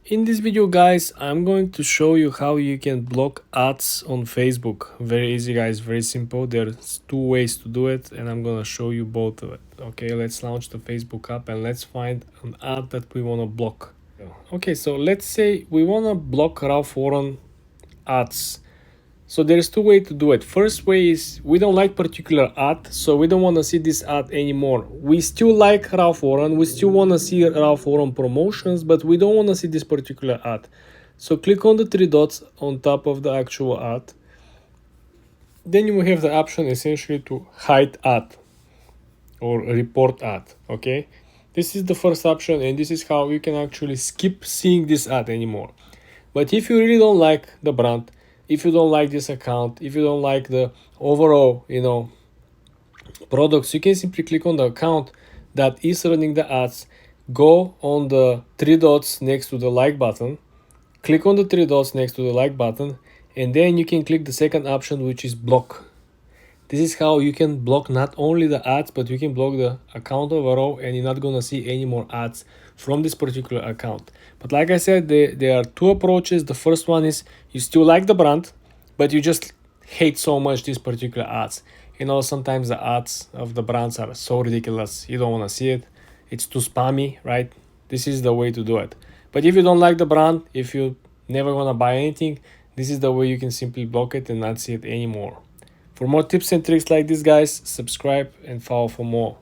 In this video, guys, I'm going to show you how you can block ads on Facebook. Very easy, guys, very simple. There's two ways to do it, and I'm gonna show you both of it. Okay, let's launch the Facebook app and let's find an ad that we wanna block. Okay, so let's say we wanna block Ralph Lauren ads. So there's two ways to do it. First way is we don't like particular ad, so we don't want to see this ad anymore. We still like Ralph Lauren, we still want to see Ralph Lauren promotions, but we don't want to see this particular ad. So click on the three dots on top of the actual ad. Then you will have the option essentially to hide ad or report ad. Okay, this is the first option, and this is how you can actually skip seeing this ad anymore. But if you really don't like the brand, if you don't like this account, if you don't like the overall, products, you can simply click on the account that is running the ads, go on the three dots next to the like button, click on the three dots next to the like button, and then you can click the second option, which is block. This is how you can block not only the ads, but you can block the account overall, and you're not gonna see any more ads from this particular account. But like I said, there are two approaches. The first one is you still like the brand, but you just hate so much these particular ads. Sometimes the ads of the brands are so ridiculous, you don't wanna see it. It's too spammy, right? This is the way to do it. But if you don't like the brand, if you never wanna buy anything, this is the way you can simply block it and not see it anymore. For more tips and tricks like this, guys, subscribe and follow for more.